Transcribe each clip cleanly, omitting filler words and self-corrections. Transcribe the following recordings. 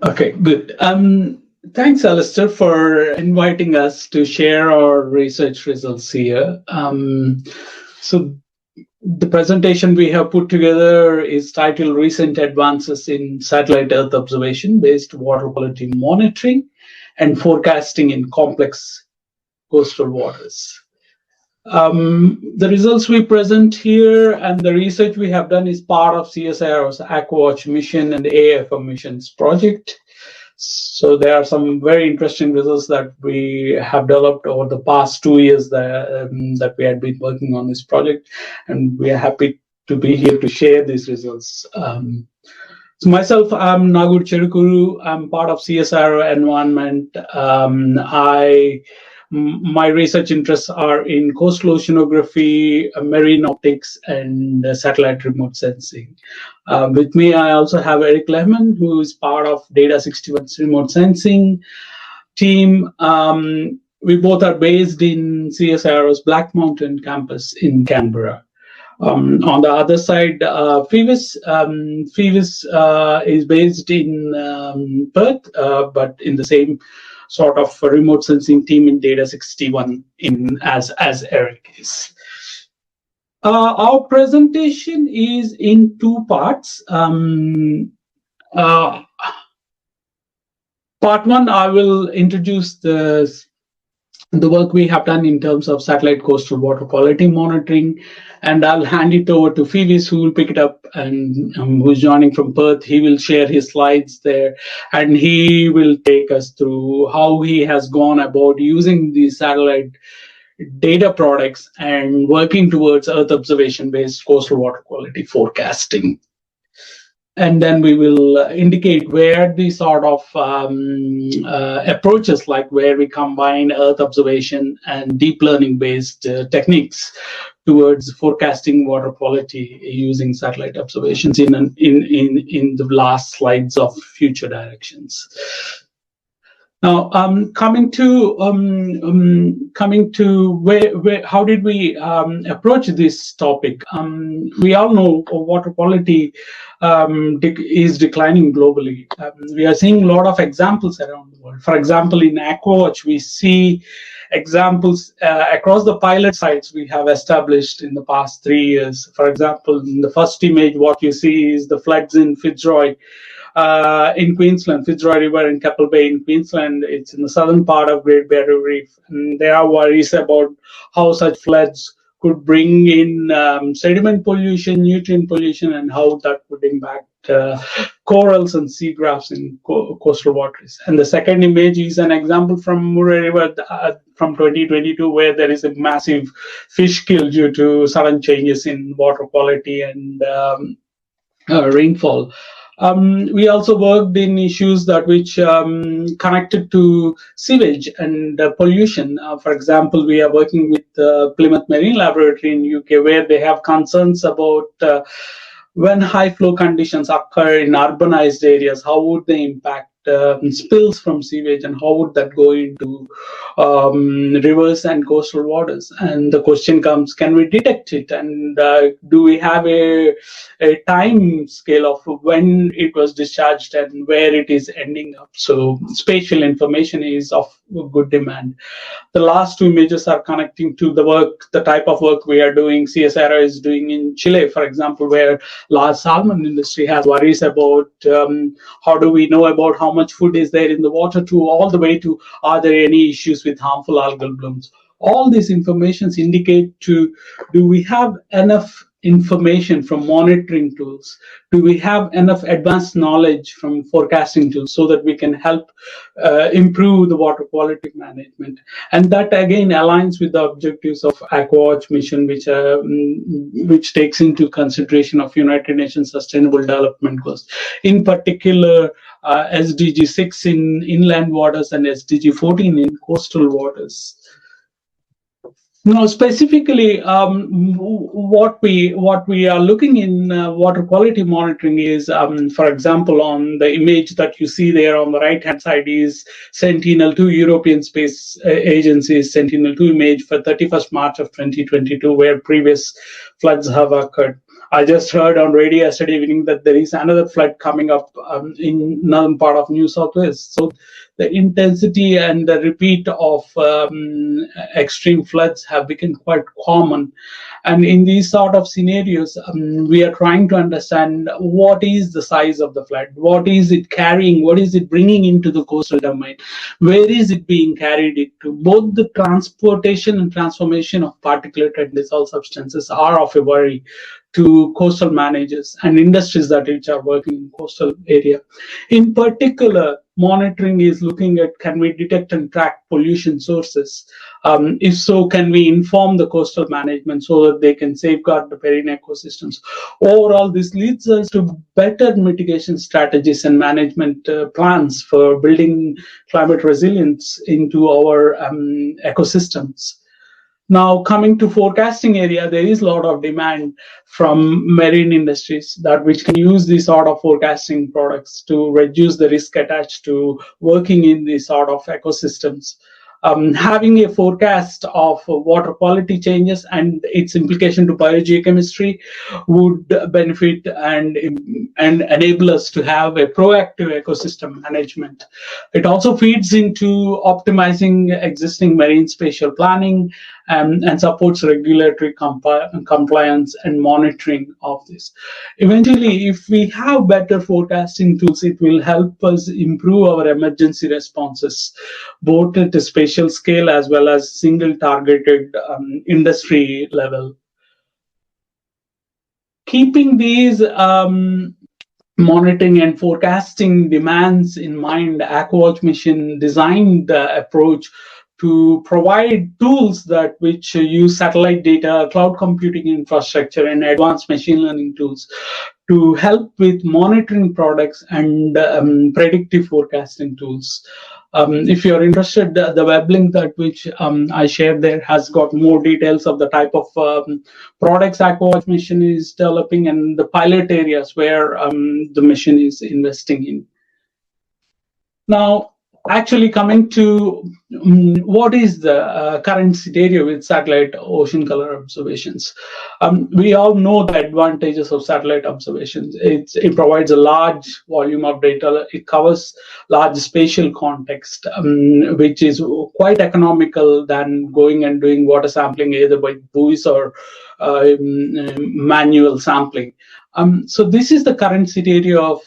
Okay, good. Thanks, Alistair, for inviting us to share our research results here. So the presentation we have put together is titled Recent Advances in Satellite Earth Observation-Based Water Quality Monitoring and Forecasting in Complex Coastal Waters. The results we present here and the research we have done is part of CSIRO's AquaWatch mission and the AFM missions project. So there are some very interesting results that we have developed over the past 2 years that we had been working on this project, and we are happy to be here to share these results. So myself, I'm Nagur Cherukuru. I'm part of CSIRO Environment. My research interests are in coastal oceanography, marine optics, and satellite remote sensing. With me, I also have Eric Lehmann, who is part of Data 61's remote sensing team. We both are based in CSIRO's Black Mountain campus in Canberra. On the other side, Foivos is based in Perth, but in the same sort of remote sensing team in Data 61 as Eric is. Our presentation is in two parts. Part one, I will introduce the work we have done in terms of satellite coastal water quality monitoring, and I'll hand it over to Foivos, who will pick it up, and who's joining from Perth. He will share his slides there, and he will take us through how he has gone about using these satellite data products and working towards Earth observation-based coastal water quality forecasting. And then we will indicate where the sort of approaches, like where we combine Earth observation and deep learning based techniques towards forecasting water quality using satellite observations in the last slides of future directions. Now, coming to where how did we approach this topic? We all know water quality is declining globally. We are seeing a lot of examples around the world. For example, in AquaWatch, we see examples across the pilot sites we have established in the past 3 years. For example, in the first image, what you see is the floods in Fitzroy. In Queensland, Fitzroy River in Keppel Bay in Queensland. It's in the southern part of Great Barrier Reef. And there are worries about how such floods could bring in sediment pollution, nutrient pollution, and how that would impact corals and seagrass in coastal waters. And the second image is an example from Murray River from 2022, where there is a massive fish kill due to sudden changes in water quality and rainfall. We also worked in issues that which connected to sewage and pollution. For example, we are working with Plymouth Marine Laboratory in UK, where they have concerns about when high flow conditions occur in urbanized areas, how would they impact spills from sewage, and how would that go into rivers and coastal waters? And the question comes, can we detect it? And do we have a time scale of when it was discharged and where it is ending up? So spatial information is of good demand. The last two images are connecting to the type of work we are doing. CSIRO is doing in Chile, for example, where large salmon industry has worries about how do we know about how much food is there in the water, to all the way to are there any issues with harmful algal blooms. All these informations indicate to, do we have enough information from monitoring tools? Do we have enough advanced knowledge from forecasting tools so that we can help improve the water quality management? And that again aligns with the objectives of AquaWatch mission, which takes into consideration of United Nations Sustainable Development Goals, in particular SDG 6 in inland waters and SDG 14 in coastal waters. Now, specifically, what we are looking in water quality monitoring is, for example, on the image that you see there on the right-hand side is Sentinel-2, European Space Agency's Sentinel-2 image for 31st March of 2022, where previous floods have occurred. I just heard on radio yesterday evening that there is another flood coming up in northern part of New South Wales. So the intensity and the repeat of extreme floods have become quite common. And in these sort of scenarios, we are trying to understand what is the size of the flood, what is it carrying, what is it bringing into the coastal domain, where is it being carried into. Both the transportation and transformation of particulate and dissolved substances are of a worry to coastal managers and industries that which are working in coastal area. In particular, monitoring is looking at, can we detect and track pollution sources? If so, can we inform the coastal management so that they can safeguard the marine ecosystems? Overall, this leads us to better mitigation strategies and management plans for building climate resilience into our ecosystems. Now, coming to forecasting area, there is a lot of demand from marine industries that which can use these sort of forecasting products to reduce the risk attached to working in these sort of ecosystems. Having a forecast of water quality changes and its implication to biogeochemistry would benefit and enable us to have a proactive ecosystem management. It also feeds into optimizing existing marine spatial planning and supports regulatory compliance and monitoring of this. Eventually, if we have better forecasting tools, it will help us improve our emergency responses, both at a spatial scale as well as single targeted industry level. Keeping these monitoring and forecasting demands in mind, AquaWatch mission designed the approach to provide tools that which use satellite data, cloud computing infrastructure, and advanced machine learning tools to help with monitoring products and predictive forecasting tools. If you're interested, the web link that which I shared there has got more details of the type of products AquaWatch mission is developing and the pilot areas where the mission is investing in. Now, actually coming to what is the current scenario with satellite ocean color observations. We all know the advantages of satellite observations. It provides a large volume of data. It covers large spatial context, which is quite economical than going and doing water sampling either by buoys or manual sampling. So this is the current scenario of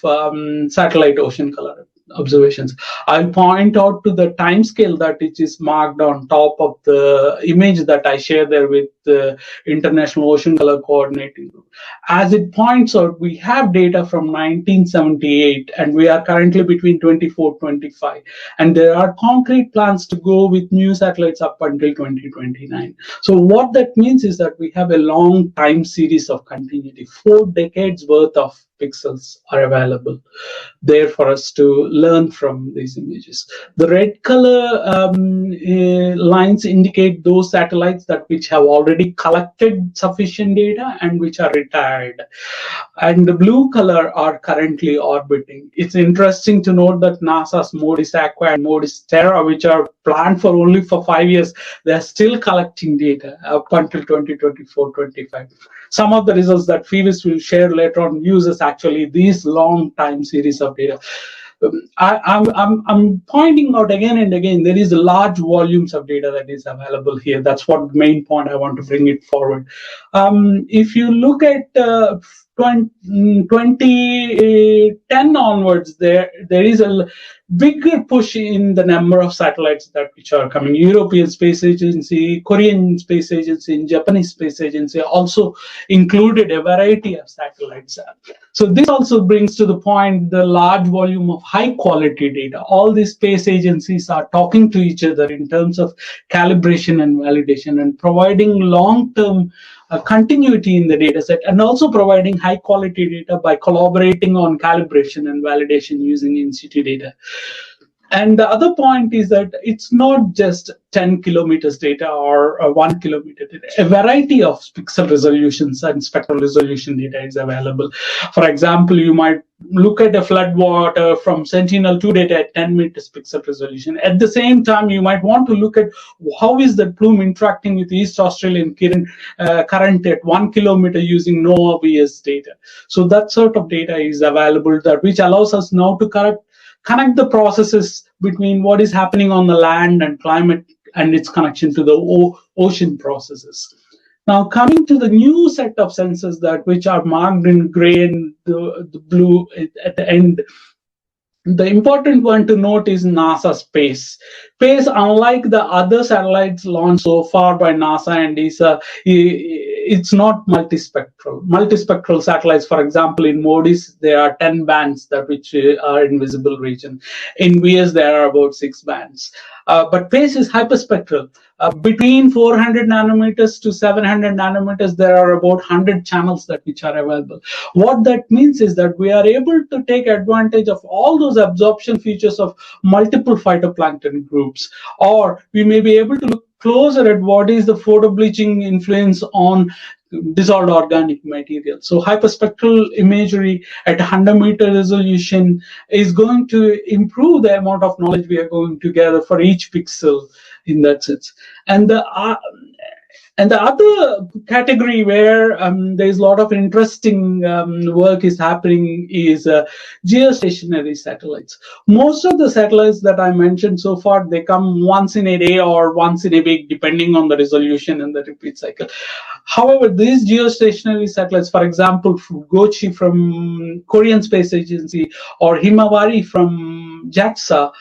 satellite ocean color observations. I'll point out to the time scale that it is marked on top of the image that I share there with the International Ocean Color Coordinating Group. As it points out, we have data from 1978 and we are currently between 24-25, and there are concrete plans to go with new satellites up until 2029. So what that means is that we have a long time series of continuity. 4 decades worth of pixels are available there for us to learn from these images. The red color lines indicate those satellites that which have already collected sufficient data and which are retired. And the blue color are currently orbiting. It's interesting to note that NASA's MODIS Aqua and MODIS Terra, which are planned for only for 5 years, they're still collecting data up until 2024-25. Some of the results that Foivos will share later on uses actually these long time series of data. I'm pointing out again and again, there is large volumes of data that is available here. That's what the main point I want to bring it forward. If you look at 2010 onwards, there is a bigger push in the number of satellites that which are coming. European Space Agency, Korean Space Agency, and Japanese Space Agency also included a variety of satellites. So this also brings to the point the large volume of high quality data. All these space agencies are talking to each other in terms of calibration and validation and providing long-term continuity in the data set, and also providing high quality data by collaborating on calibration and validation using in situ data. And the other point is that it's not just 10 kilometers data or 1 kilometer data. A variety of pixel resolutions and spectral resolution data is available. For example, you might look at the flood water from Sentinel-2 data at 10 meters pixel resolution. At the same time, you might want to look at how is the plume interacting with East Australian current at 1 kilometer using NOAA data. So that sort of data is available, that which allows us now to connect the processes between what is happening on the land and climate and its connection to the ocean processes. Now, coming to the new set of sensors that which are marked in gray and the blue at the end, the important one to note is NASA Space. Space, unlike the other satellites launched so far by NASA and ESA, it's not multispectral. Multispectral satellites, for example, in MODIS, there are 10 bands that which are in visible region. In VS, there are about 6 bands. But Space is hyperspectral. Between 400 nanometers to 700 nanometers, there are about 100 channels that which are available. What that means is that we are able to take advantage of all those absorption features of multiple phytoplankton groups, or we may be able to look closer at what is the photobleaching influence on dissolved organic material. So hyperspectral imagery at 100-meter resolution is going to improve the amount of knowledge we are going to gather for each pixel in that sense. And the other category where there is a lot of interesting work is happening is geostationary satellites. Most of the satellites that I mentioned so far, they come once in a day or once in a week, depending on the resolution and the repeat cycle. However, these geostationary satellites, for example, Gochi from Korean Space Agency or Himawari from JAXA,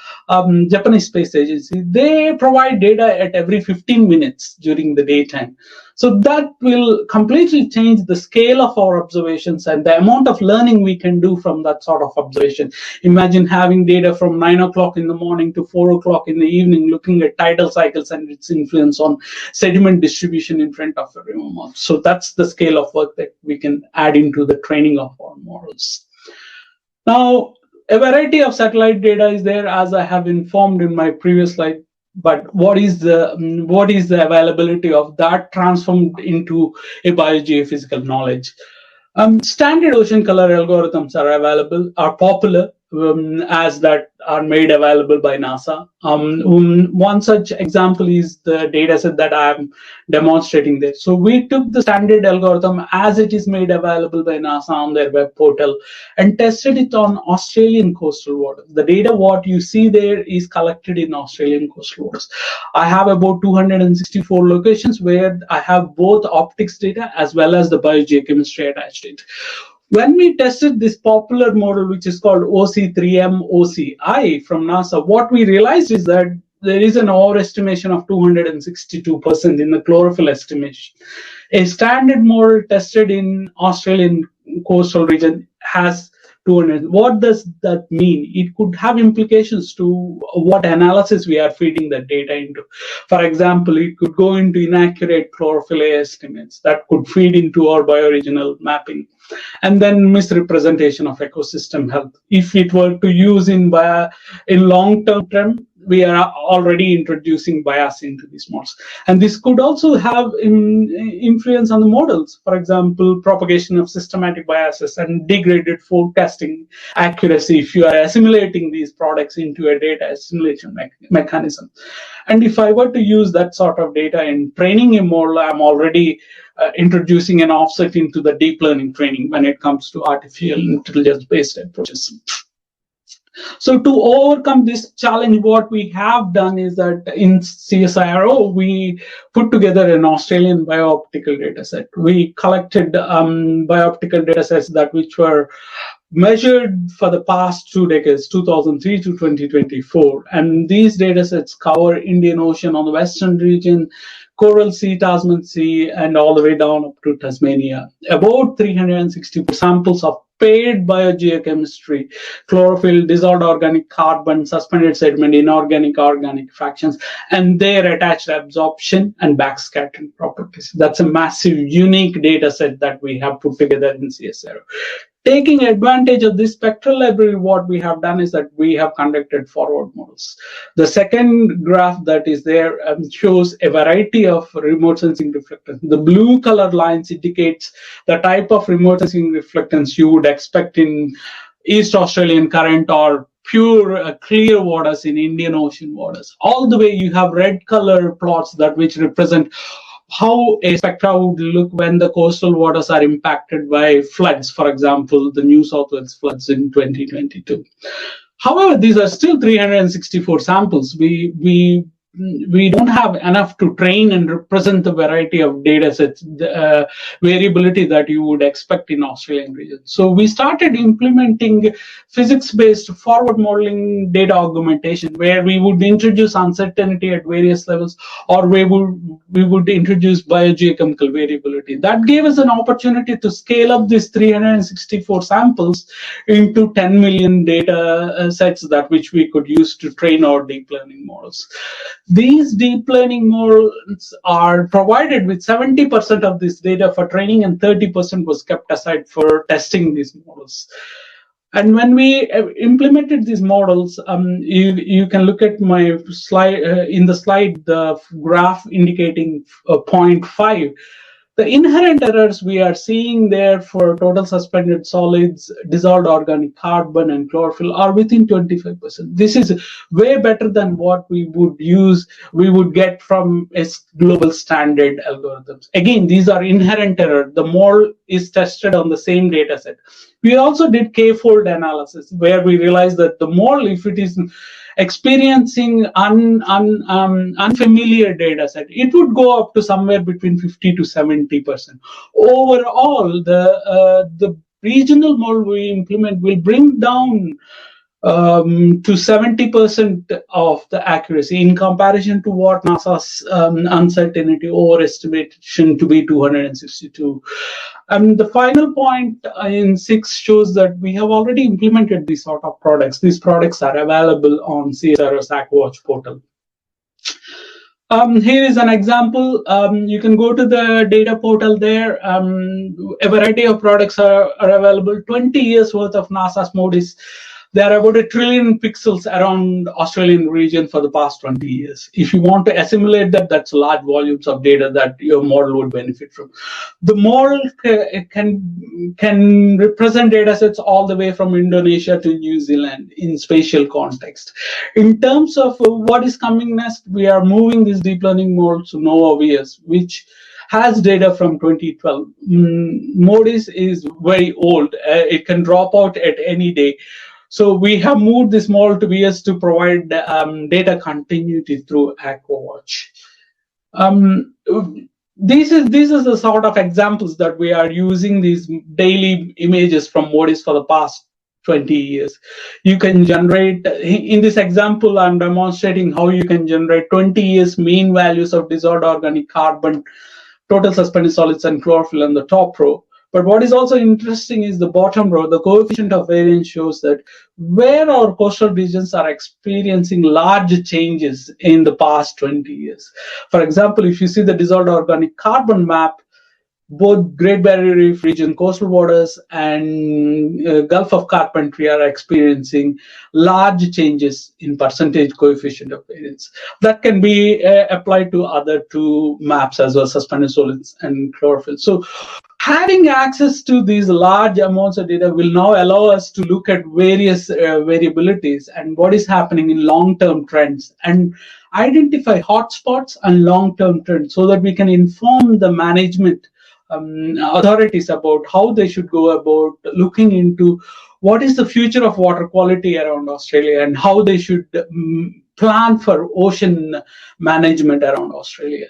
Japanese Space Agency, they provide data at every 15 minutes during the daytime. So that will completely change the scale of our observations and the amount of learning we can do from that sort of observation. Imagine having data from 9 o'clock in the morning to 4 o'clock in the evening, looking at tidal cycles and its influence on sediment distribution in front of a river mouth. So that's the scale of work that we can add into the training of our models. Now, a variety of satellite data is there, as I have informed in my previous slide. But what is the availability of that transformed into a biogeophysical knowledge? Standard ocean color algorithms are popular, as that are made available by NASA. One such example is the data set that I'm demonstrating there. So we took the standard algorithm as it is made available by NASA on their web portal and tested it on Australian coastal waters. The data what you see there is collected in Australian coastal waters. I have about 264 locations where I have both optics data as well as the biogeochemistry attached to it. When we tested this popular model, which is called OC3M OCI from NASA, what we realized is that there is an overestimation of 262% in the chlorophyll estimation. A standard model tested in Australian coastal region has 200. What does that mean? It could have implications to what analysis we are feeding the data into. For example, it could go into inaccurate chlorophyll estimates that could feed into our bioregional mapping, and then misrepresentation of ecosystem health. If it were to use in long-term term, we are already introducing bias into these models. And this could also have influence on the models. For example, propagation of systematic biases and degraded forecasting accuracy if you are assimilating these products into a data assimilation mechanism. And if I were to use that sort of data in training a model, I'm already introducing an offset into the deep learning training when it comes to artificial intelligence-based approaches. So to overcome this challenge, what we have done is that in CSIRO, we put together an Australian biooptical data set. We collected biooptical data sets that which were measured for the past 2 decades, 2003 to 2024. And these data sets cover Indian Ocean on the western region, Coral Sea, Tasman Sea, and all the way down up to Tasmania. About 360 samples of paired biogeochemistry, chlorophyll, dissolved organic carbon, suspended sediment, inorganic, organic fractions, and their attached absorption and backscattering properties. That's a massive, unique data set that we have put together in CSIRO. Taking advantage of this spectral library, what we have done is that we have conducted forward models. The second graph that is there shows a variety of remote sensing reflectance. The blue color lines indicates the type of remote sensing reflectance you would expect in East Australian Current or pure clear waters in Indian Ocean waters. All the way you have red color plots that which represent how a spectra would look when the coastal waters are impacted by floods, for example, the New South Wales floods in 2022. However, these are still 364 samples. We don't have enough to train and represent the variety of data sets, variability that you would expect in Australian regions. So we started implementing physics-based forward modeling data augmentation, where we would introduce uncertainty at various levels, or we would introduce biogeochemical variability. That gave us an opportunity to scale up these 364 samples into 10 million data sets that which we could use to train our deep learning models. These deep learning models are provided with 70% of this data for training, and 30% was kept aside for testing these models. And when we implemented these models, you can look at my slide, in the slide, the graph indicating 0.5. The inherent errors we are seeing there for total suspended solids, dissolved organic carbon, and chlorophyll are within 25%. This is way better than what we would get from a global standard algorithms. Again, these are inherent error. The model is tested on the same data set. We also did k-fold analysis, where we realized that the model, if it is experiencing unfamiliar data set, it would go up to somewhere between 50 to 70%. Overall, the regional model we implement will bring down to 70% of the accuracy in comparison to what NASA's uncertainty overestimation to be 262. The final point in 6 shows that we have already implemented these sort of products. These products are available on CSIRO's AquaWatch portal. Here is an example. You can go to the data portal there. A variety of products are available. 20 years worth of NASA's MODIS. There are about 1 trillion pixels around Australian region for the past 20 years. If you want to assimilate that, that's large volumes of data that your model would benefit from. The model can represent data sets all the way from Indonesia to New Zealand in spatial context. In terms of what is coming next, we are moving this deep learning model to NovaVS, which has data from 2012. MODIS is very old. It can drop out at any day. So we have moved this model to VS to provide data continuity through AquaWatch. These are the sort of examples that we are using these daily images from MODIS for the past 20 years. You can generate, in this example, I'm demonstrating how you can generate 20 years mean values of dissolved organic carbon, total suspended solids, and chlorophyll on the top row. But what is also interesting is the bottom row. The coefficient of variance shows that where our coastal regions are experiencing large changes in the past 20 years. For example, if you see the dissolved organic carbon map, both Great Barrier Reef region coastal waters and Gulf of Carpentry are experiencing large changes in percentage coefficient of variance. That can be applied to other two maps as well, suspended solids and chlorophyll. So having access to these large amounts of data will now allow us to look at various variabilities and what is happening in long-term trends and identify hotspots and long-term trends so that we can inform the management authorities about how they should go about looking into what is the future of water quality around Australia and how they should plan for ocean management around Australia.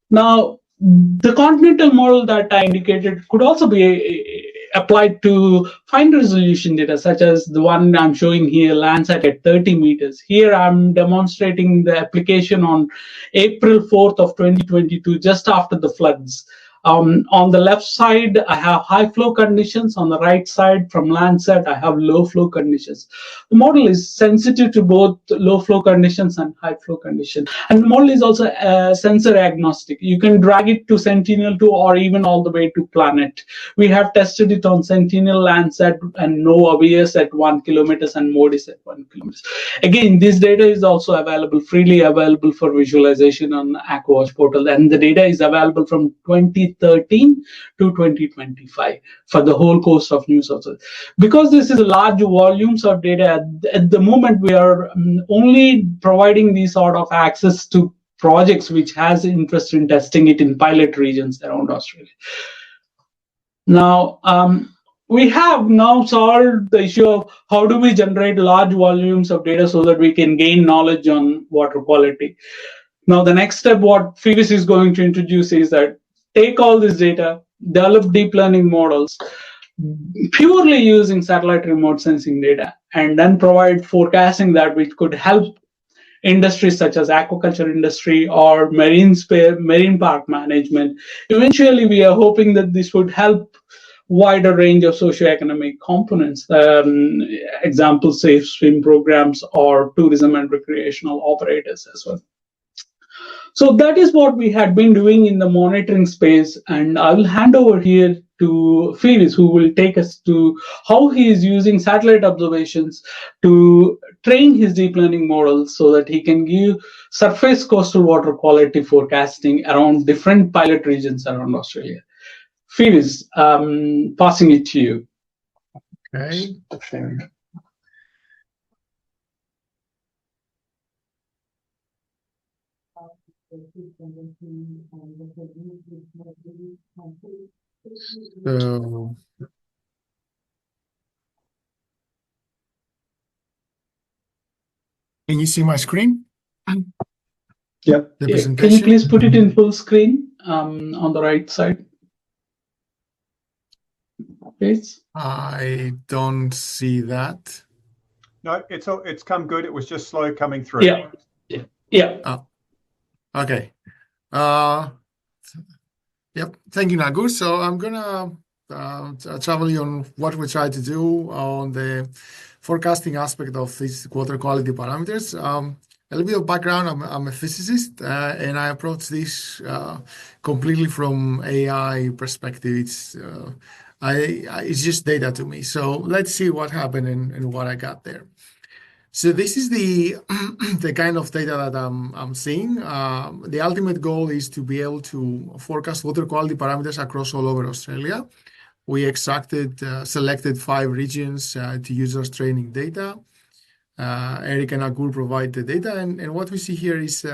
Now, the continental model that I indicated could also be applied to fine resolution data, such as the one I'm showing here, Landsat at 30 meters. Here I'm demonstrating the application on April 4th of 2022, just after the floods. On the left side, I have high flow conditions. On the right side, from Landsat, I have low flow conditions. The model is sensitive to both low flow conditions and high flow conditions. And the model is also sensor agnostic. You can drag it to Sentinel-2 or even all the way to Planet. We have tested it on Sentinel, Landsat, and no OBS at 1 kilometer and MODIS at 1 kilometer. Again, this data is also available, freely available for visualization on AquaWatch portal, and the data is available from 2013 to 2025 for the whole coast of New South Wales. Because this is large volumes of data, at the moment we are only providing these sort of access to projects which has interest in testing it in pilot regions around Australia. Now, we have now solved the issue of how do we generate large volumes of data so that we can gain knowledge on water quality. Now, the next step, what Foivos is going to introduce is that take all this data, develop deep learning models, purely using satellite remote sensing data, and then provide forecasting that which could help industries such as aquaculture industry or marine park management. Eventually, we are hoping that this would help wider range of socioeconomic components, example, safe swim programs or tourism and recreational operators as well. So that is what we had been doing in the monitoring space, and I will hand over here to Foivos, who will take us to how he is using satellite observations to train his deep learning models so that he can give surface coastal water quality forecasting around different pilot regions around Australia. Foivos, passing it to you. Okay. So, can you see my screen? Yep. The Can you presentation? please put it in full screen on the right side? Please. I don't see that. No, it's come good. It was just slow coming through. Yeah. Oh, okay. Yep. Thank you, Nagur. So I'm gonna travel you on what we try to do on the forecasting aspect of these water quality parameters. A little bit of background. I'm a physicist, and I approach this completely from AI perspective. It's just data to me. So let's see what happened and what I got there. So this is the the kind of data that I'm seeing. The ultimate goal is to be able to forecast water quality parameters across all over Australia. We selected 5 regions to use as training data. Eric and Nagur provide the data, and what we see here is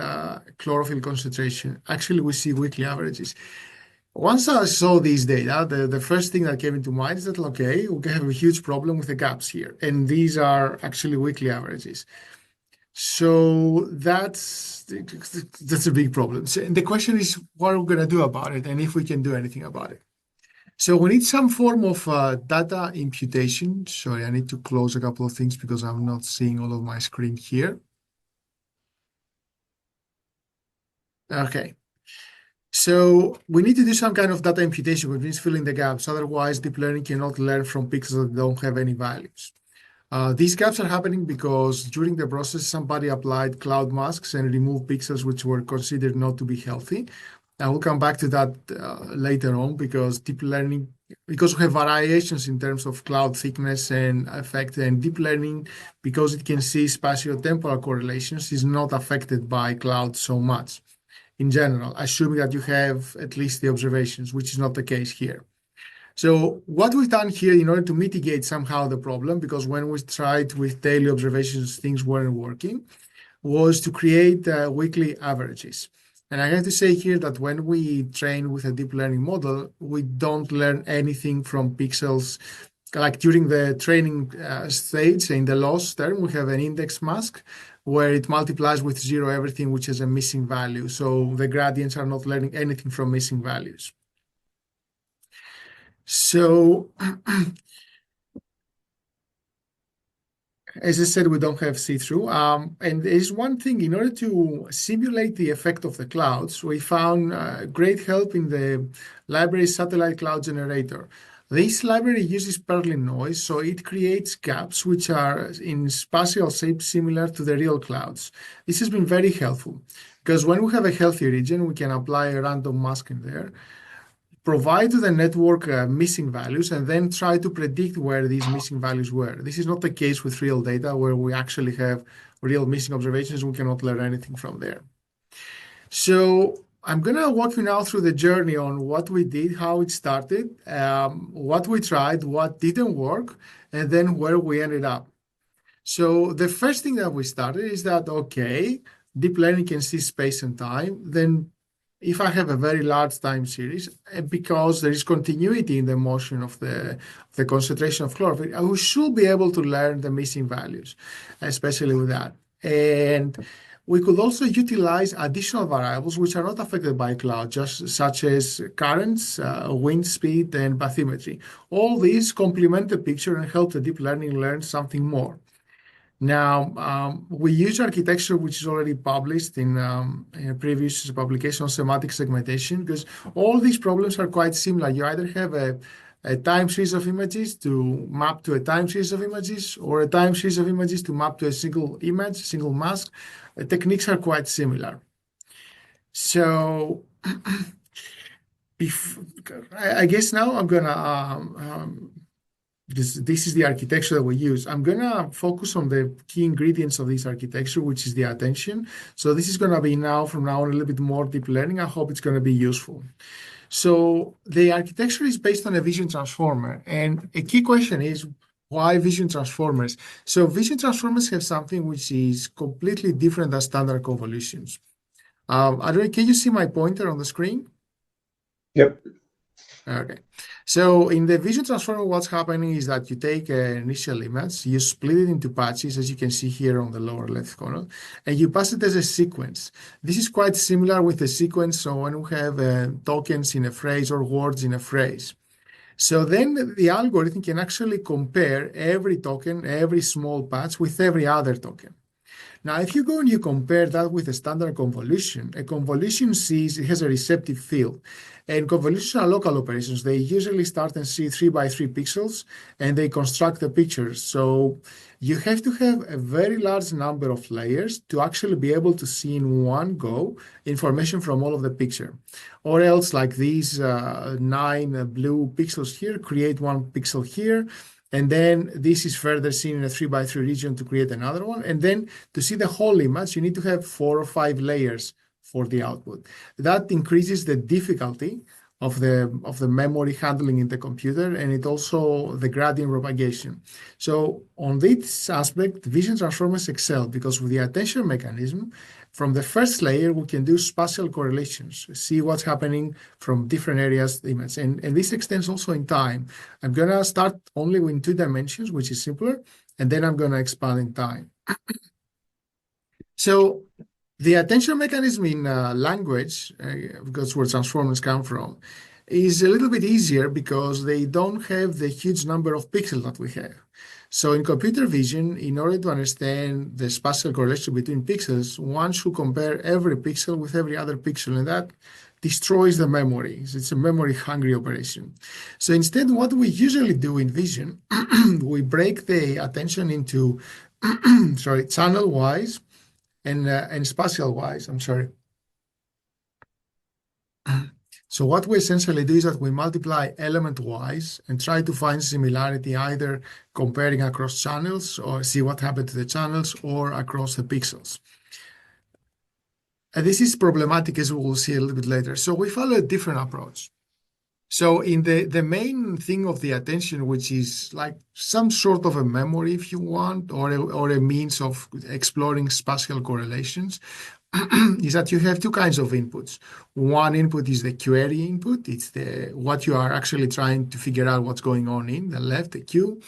chlorophyll concentration. Actually, we see weekly averages. Once I saw these data, the first thing that came into mind is that, okay, we have a huge problem with the gaps here. And these are actually weekly averages. So that's a big problem. So, and the question is, what are we going to do about it, and if we can do anything about it? So we need some form of data imputation. Sorry, I need to close a couple of things because I'm not seeing all of my screen here. Okay. So we need to do some kind of data imputation, which means filling the gaps. Otherwise, deep learning cannot learn from pixels that don't have any values. These gaps are happening because during the process, somebody applied cloud masks and removed pixels which were considered not to be healthy. I will come back to that later on because deep learning, because we have variations in terms of cloud thickness and effect, and deep learning, because it can see spatio-temporal correlations, is not affected by cloud so much in general, assuming that you have at least the observations, which is not the case here. So what we've done here in order to mitigate somehow the problem, because when we tried with daily observations, things weren't working, was to create weekly averages. And I have to say here that when we train with a deep learning model, we don't learn anything from pixels. Like during the training stage, in the loss term, we have an index mask where it multiplies with 0 everything which is a missing value. So the gradients are not learning anything from missing values. So As I said, we don't have see-through. And there's one thing, in order to simulate the effect of the clouds, we found great help in the library satellite cloud generator. This library uses Perlin noise, so it creates gaps which are in spatial shape similar to the real clouds. This has been very helpful because when we have a healthy region, we can apply a random mask in there, provide to the network missing values, and then try to predict where these missing values were. This is not the case with real data where we actually have real missing observations. We cannot learn anything from there. So I'm going to walk you now through the journey on what we did, how it started, what we tried, what didn't work, and then where we ended up. So the first thing that we started is that, okay, deep learning can see space and time. Then if I have a very large time series, because there is continuity in the motion of the concentration of chlorophyll, I should be able to learn the missing values, especially with that. And we could also utilize additional variables which are not affected by cloud, just such as currents, wind speed, and bathymetry. All these complement the picture and help the deep learning learn something more. Now, we use architecture which is already published in a previous publication on semantic segmentation, because all these problems are quite similar. You either have a time series of images to map to a time series of images, or a time series of images to map to a single image, single mask. The techniques are quite similar. So I guess now I'm going to this is the architecture that we use. I'm going to focus on the key ingredients of this architecture, which is the attention. So this is going to be from now on a little bit more deep learning. I hope it's going to be useful. So the architecture is based on a vision transformer. And a key question is, why vision transformers? So vision transformers have something which is completely different than standard convolutions. Adrian, can you see my pointer on the screen? Yep. Okay. So in the vision transformer, what's happening is that you take an initial image, you split it into patches, as you can see here on the lower left corner, and you pass it as a sequence. This is quite similar with the sequence, so when we have tokens in a phrase or words in a phrase. So then the algorithm can actually compare every token, every small patch with every other token. Now, if you go and you compare that with a standard convolution, a convolution sees it has a receptive field. And convolutions are local operations. They usually start and see 3 by 3 pixels, and they construct the pictures. So you have to have a very large number of layers to actually be able to see in one go information from all of the picture. Or else, like these 9 blue pixels here, create 1 pixel here. And then this is further seen in a 3 by 3 region to create another one. And then to see the whole image, you need to have 4 or 5 layers for the output. That increases the difficulty of the memory handling in the computer, and it also the gradient propagation. So on this aspect, vision transformers excel because with the attention mechanism, from the first layer, we can do spatial correlations, see what's happening from different areas of the image. And this extends also in time. I'm going to start only in 2 dimensions, which is simpler, and then I'm going to expand in time. So the attention mechanism in language, because where transformers come from, is a little bit easier because they don't have the huge number of pixels that we have. So in computer vision, in order to understand the spatial correlation between pixels, one should compare every pixel with every other pixel, and that destroys the memory. It's a memory-hungry operation. So instead, what we usually do in vision, we break the attention into channel-wise and spatial-wise. So what we essentially do is that we multiply element-wise and try to find similarity either comparing across channels or see what happened to the channels or across the pixels. And this is problematic, as we will see a little bit later. So we follow a different approach. So in the main thing of the attention, which is like some sort of a memory, if you want, or a means of exploring spatial correlations, is that you have 2 kinds of inputs. One input is the query input. It's what you are actually trying to figure out what's going on in the left, the Q.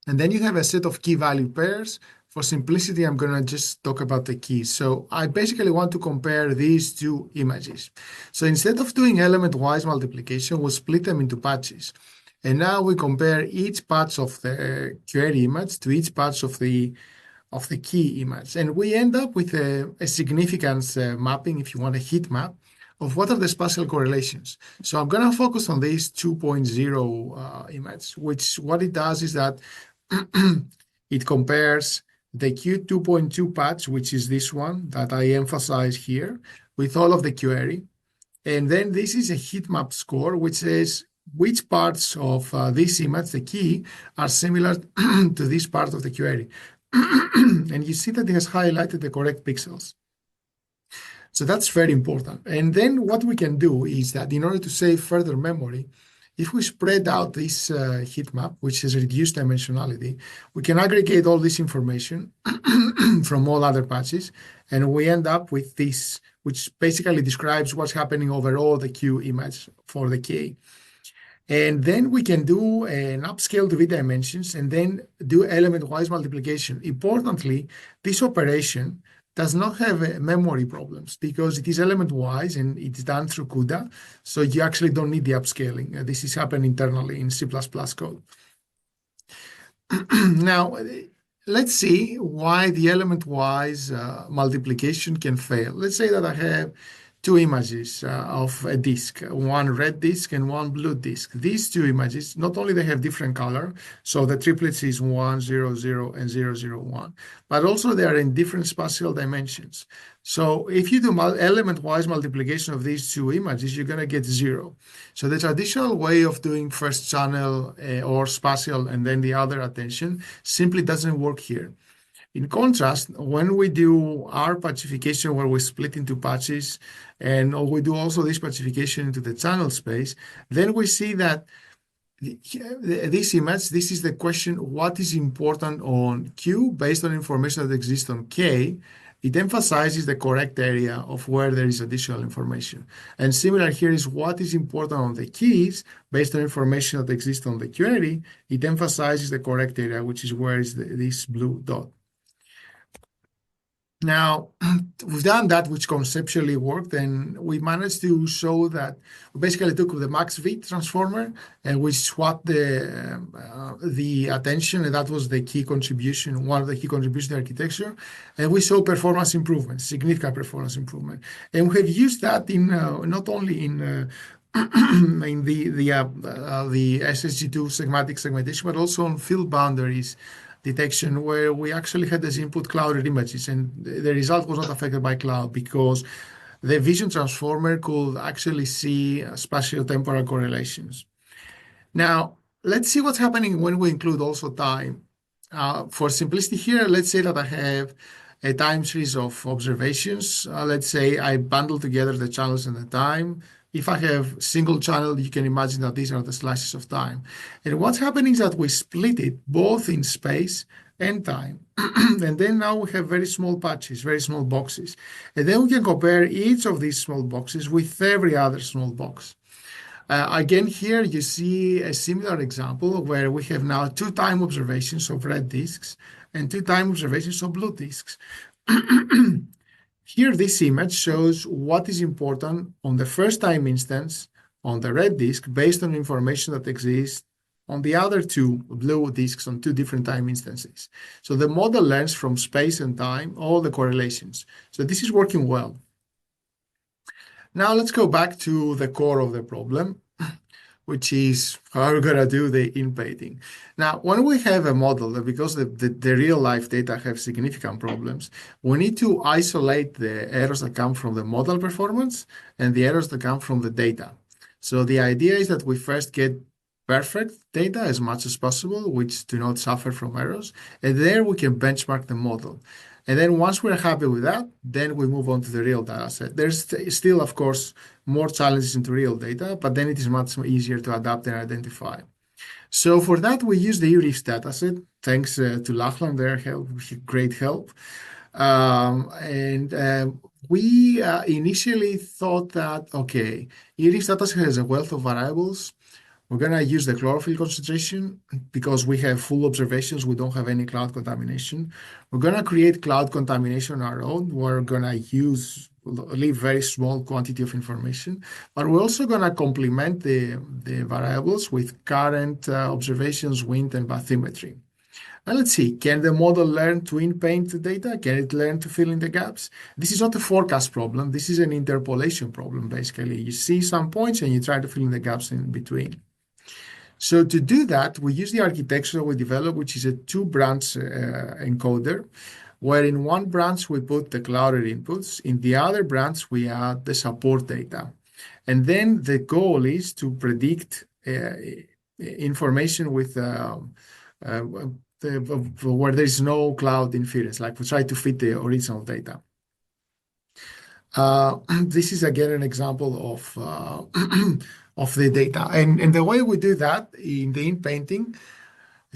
And then you have a set of key value pairs. For simplicity, I'm going to just talk about the keys. So I basically want to compare these 2 images. So instead of doing element-wise multiplication, we'll split them into patches. And now we compare each patch of the query image to each patch of the key image. And we end up with a significance mapping, if you want a heat map, of what are the spatial correlations. So I'm going to focus on this 2.0 image, which what it does is that it compares the Q2.2 patch, which is this one that I emphasize here, with all of the query. And then this is a heat map score, which says which parts of this image, the key, are similar to this part of the query. And you see that it has highlighted the correct pixels. So that's very important. And then what we can do is that in order to save further memory, if we spread out this heat map, which has reduced dimensionality, we can aggregate all this information from all other patches, and we end up with this, which basically describes what's happening over all the Q image for the K. And then we can do an upscale to V dimensions and then do element-wise multiplication. Importantly, this operation does not have memory problems because it is element-wise and it's done through CUDA, so you actually don't need the upscaling. This is happening internally in C++ code. Now, let's see why the element-wise multiplication can fail. Let's say that I have two images of a disk, one red disk and one blue disk. These two images, not only they have different color, so the triplets is 1, 0, 0, and 0, 0, 1, but also they are in different spatial dimensions. So if you do element-wise multiplication of these two images, you're going to get 0. So the traditional way of doing first channel or spatial and then the other attention simply doesn't work here. In contrast, when we do our patchification where we split into patches and we do also this patchification into the channel space, then we see that this image, this is the question, what is important on Q based on information that exists on K. It emphasizes the correct area of where there is additional information. And similar here is what is important on the keys based on information that exists on the query. It emphasizes the correct area, which is where is this blue dot. Now, we've done that, which conceptually worked, and we managed to show that we basically took the max V transformer and we swapped the attention, and that was the key contribution, one of the key contributions to the architecture, and we saw performance improvement, significant performance improvement. And we have used that in not only in the SSG2 schematic segmentation, but also on field boundaries detection, where we actually had as input clouded images, and the result was not affected by cloud because the vision transformer could actually see spatio-temporal correlations. Now, let's see what's happening when we include also time. For simplicity here, let's say that I have a time series of observations. Let's say I bundle together the channels and the time. If I have single channel, you can imagine that these are the slices of time. And what's happening is that we split it both in space and time. And then now we have very small patches, very small boxes. And then we can compare each of these small boxes with every other small box. Again, here you see a similar example where we have now two time observations of red disks and two time observations of blue disks. Here, this image shows what is important on the first time instance on the red disk based on information that exists on the other two blue disks on two different time instances. So the model learns from space and time all the correlations. So this is working well. Now let's go back to the core of the problem, which is how we're going to do the inpainting. Now, when we have a model, because the real-life data have significant problems, we need to isolate the errors that come from the model performance and the errors that come from the data. So the idea is that we first get perfect data as much as possible, which do not suffer from errors, and there we can benchmark the model. And then once we're happy with that, then we move on to the real data set. There's still, of course, more challenges into real data, but then it is much easier to adapt and identify. So for that, we use the ERIFS dataset, thanks to Lachlan, their help, great help. We initially thought that, okay, ERIFS dataset has a wealth of variables. We're going to use the chlorophyll concentration because we have full observations. We don't have any cloud contamination. We're going to create cloud contamination on our own. We're going to use leave very small quantity of information, but we're also going to complement the variables with current observations, wind, and bathymetry. And let's see, can the model learn to in-paint the data? Can it learn to fill in the gaps? This is not a forecast problem. This is an interpolation problem, basically. You see some points and you try to fill in the gaps in between. So to do that, we use the architecture we developed, which is a two-branch encoder, where in one branch we put the clouded inputs. In the other branch, we add the support data. And then the goal is to predict information with where there is no cloud inference, like we try to fit the original data. This is again an example of the data. And the way we do that in the in-painting,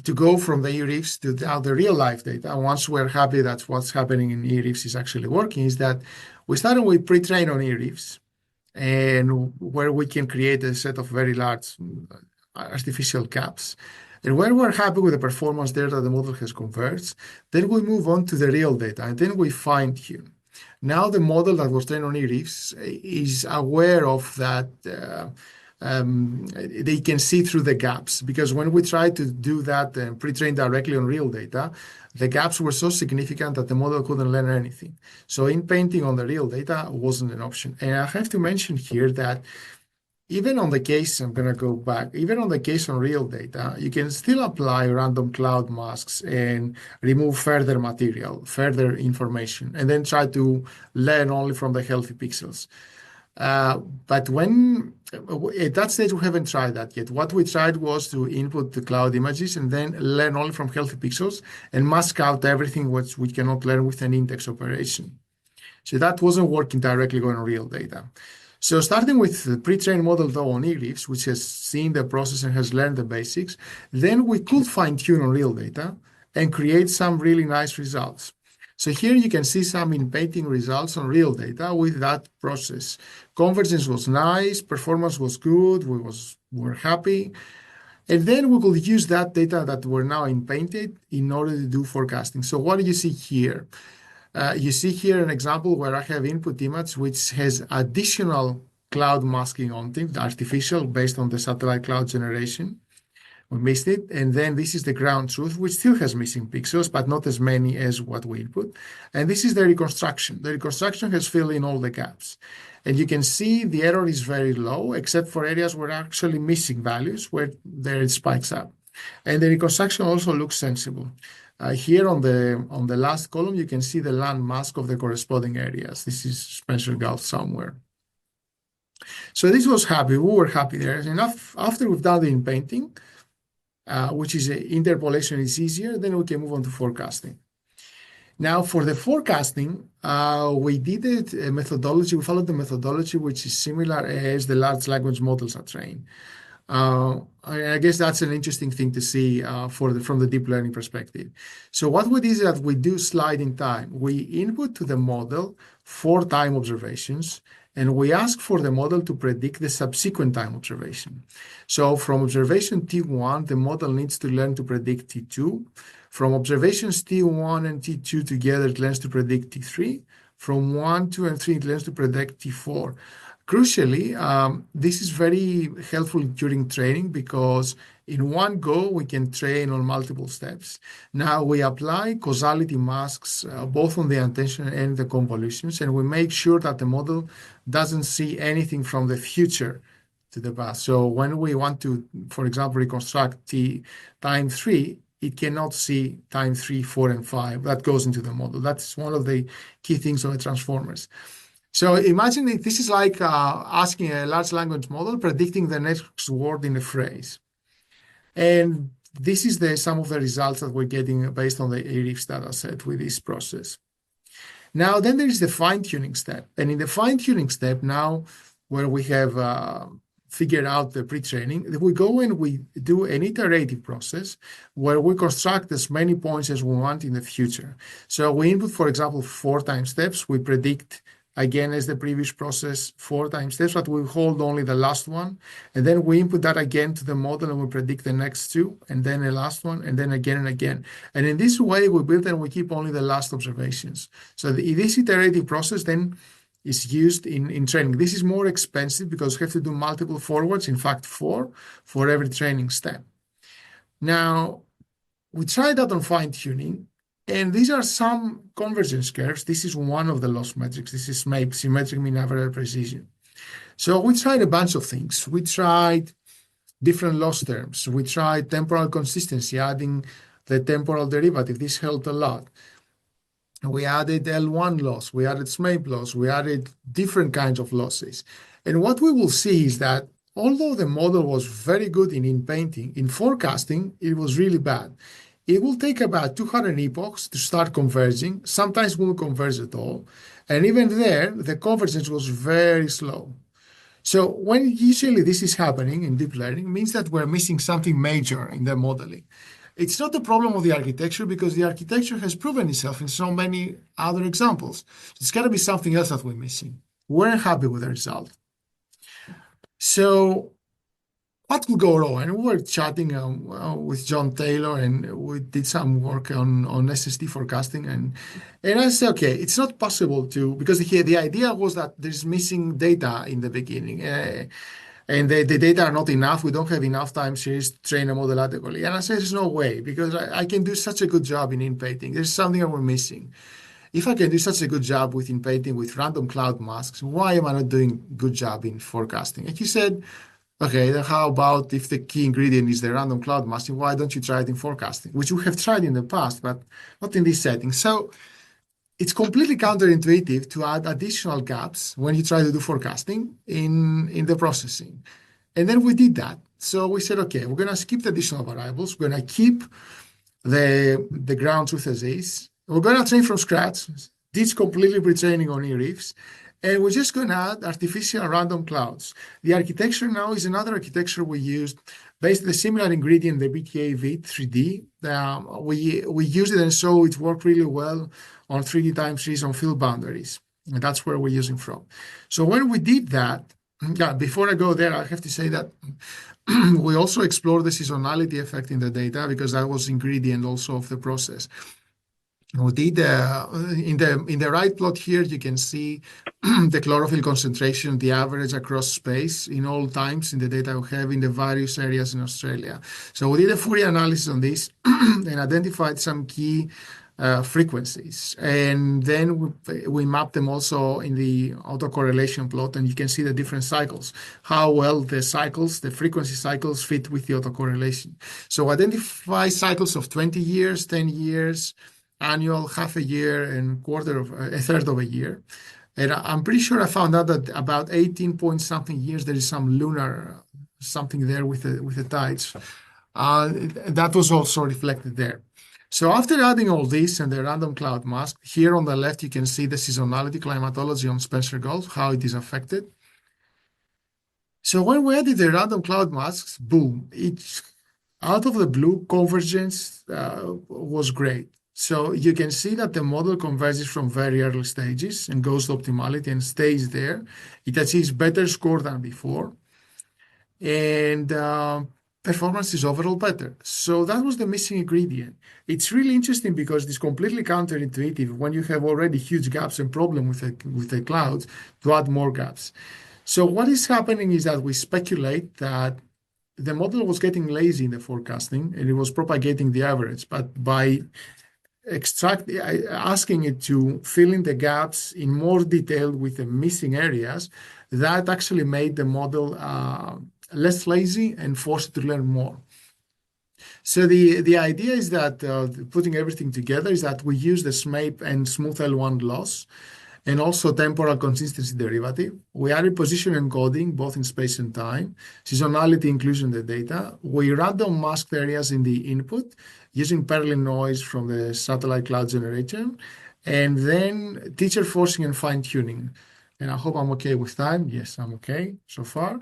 to go from the ERIFs to the real life data, once we're happy that what's happening in ERIFs is actually working, is that we started with pre-train on ERIFs, and where we can create a set of very large artificial caps. And when we're happy with the performance there that the model has converged, then we move on to the real data, and then we fine-tune. Now the model that was trained on ERIFs is aware of that. They can see through the gaps, because when we tried to do that pre-trained directly on real data, the gaps were so significant that the model couldn't learn anything. So in painting on the real data wasn't an option. And I have to mention here that even on the case, I'm going to go back, even on the case on real data, you can still apply random cloud masks and remove further material, further information, and then try to learn only from the healthy pixels. But when at that stage, we haven't tried that yet. What we tried was to input the cloud images and then learn only from healthy pixels and mask out everything which we cannot learn with an index operation. So that wasn't working directly on real data. So starting with the pre-trained model though on ERIFs, which has seen the process and has learned the basics, then we could fine-tune on real data and create some really nice results. So here you can see some in-painting results on real data with that process. Convergence was nice, performance was good, we're happy. And then we could use that data that were now in-painted in order to do forecasting. So what do you see here? You see here an example where I have input image which has additional cloud masking on it, artificial, based on the satellite cloud generation. We missed it. And then this is the ground truth, which still has missing pixels, but not as many as what we input. And this is the reconstruction. The reconstruction has filled in all the gaps. And you can see the error is very low, except for areas where actually missing values, where there it spikes up. And the reconstruction also looks sensible. Here on the last column, you can see the land mask of the corresponding areas. This is Spencer Gulf somewhere. So this was happy. We were happy there. And after we've done the in-painting, which is interpolation is easier, then we can move on to forecasting. Now, for the forecasting, we did a methodology. We followed the methodology which is similar as the large language models are trained. I guess that's an interesting thing to see from the deep learning perspective. So what we did is that we do slide in time. We input to the model 4 time observations, and we ask for the model to predict the subsequent time observation. So from observation T1, the model needs to learn to predict T2. From observations T1 and T2 together, it learns to predict T3. From 1, 2, and 3, it learns to predict T4. Crucially, this is very helpful during training because in one go, we can train on multiple steps. Now we apply causality masks both on the attention and the convolutions, and we make sure that the model doesn't see anything from the future to the past. So when we want to, for example, reconstruct time 3, it cannot see time 3, 4, and 5. That goes into the model. That's one of the key things of the transformers. So imagine this is like asking a large language model predicting the next word in a phrase. And this is some of the results that we're getting based on the ERIFs data set with this process. Now, then there is the fine-tuning step. And in the fine-tuning step now, where we have figured out the pre-training, we go and we do an iterative process where we construct as many points as we want in the future. So we input, for example, 4 time steps. We predict again, as the previous process, 4 time steps, but we hold only the last one. And then we input that again to the model and we predict the next 2, and then the last one, and then again and again. And in this way, we build and we keep only the last observations. So in this iterative process, then is used in training. This is more expensive because you have to do multiple forwards, in fact, 4 for every training step. Now, we tried that on fine-tuning, and these are some convergence curves. This is one of the loss metrics. This is SMAP, symmetric mean average precision. So we tried a bunch of things. We tried different loss terms. We tried temporal consistency, adding the temporal derivative. This helped a lot. We added L1 loss. We added SMAP loss. We added different kinds of losses. And what we will see is that although the model was very good in painting, in forecasting, it was really bad. It will take about 200 epochs to start converging. Sometimes won't converge at all. And even there, the convergence was very slow. So when usually this is happening in deep learning, it means that we're missing something major in the modeling. It's not a problem of the architecture because the architecture has proven itself in so many other examples. It's got to be something else that we're missing. We're happy with the result. So what could go wrong? And we were chatting with John Taylor, and we did some work on SST forecasting. And I said, okay, it's not possible to, because the idea was that there's missing data in the beginning. And the data are not enough. We don't have enough time series to train a model adequately. And I said, there's no way, because I can do such a good job in in-painting. There's something that we're missing. If I can do such a good job with in-painting with random cloud masks, why am I not doing a good job in forecasting? And he said, okay, then how about if the key ingredient is the random cloud masking, why don't you try it in forecasting? Which we have tried in the past, but not in this setting. So it's completely counterintuitive to add additional gaps when you try to do forecasting in the processing. And then we did that. So we said, okay, we're going to skip the additional variables. We're going to keep the ground truth as is. We're going to train from scratch, ditch completely pre-training on e-reefs, and we're just going to add artificial random clouds. The architecture now is another architecture we used based on the similar ingredient, the BTA-V 3D. We used it and saw it worked really well on 3D time series on field boundaries. And that's where we're using from. So when we did that, before I go there, I have to say that we also explored the seasonality effect in the data because that was ingredient also of the process. We did in the right plot here, you can see the chlorophyll concentration, the average across space in all times in the data we have in the various areas in Australia. So we did a Fourier analysis on this and identified some key frequencies. And then we mapped them also in the autocorrelation plot, and you can see the different cycles, how well the cycles, the frequency cycles fit with the autocorrelation. So identify cycles of 20 years, 10 years, annual, half a year, and a third of a year. And I'm pretty sure I found out that about 18 point something years, there is some lunar something there with the tides. That was also reflected there. So after adding all this and the random cloud mask, here on the left, you can see the seasonality climatology on Spencer Gulf, how it is affected. So when we added the random cloud masks, boom, out of the blue, convergence was great. So you can see that the model converges from very early stages and goes to optimality and stays there. It achieves better score than before. And performance is overall better. So that was the missing ingredient. It's really interesting because it's completely counterintuitive when you have already huge gaps and problem with the clouds to add more gaps. So what is happening is that we speculate that the model was getting lazy in the forecasting and it was propagating the average, but by asking it to fill in the gaps in more detail with the missing areas, that actually made the model less lazy and forced it to learn more. So the idea is that putting everything together is that we use the SMAP and smooth L1 loss and also temporal consistency derivative. We added position encoding both in space and time, seasonality inclusion in the data. We random masked areas in the input using parallel noise from the satellite cloud generation, and then teacher forcing and fine-tuning. And I hope I'm okay with time. Yes, I'm okay so far.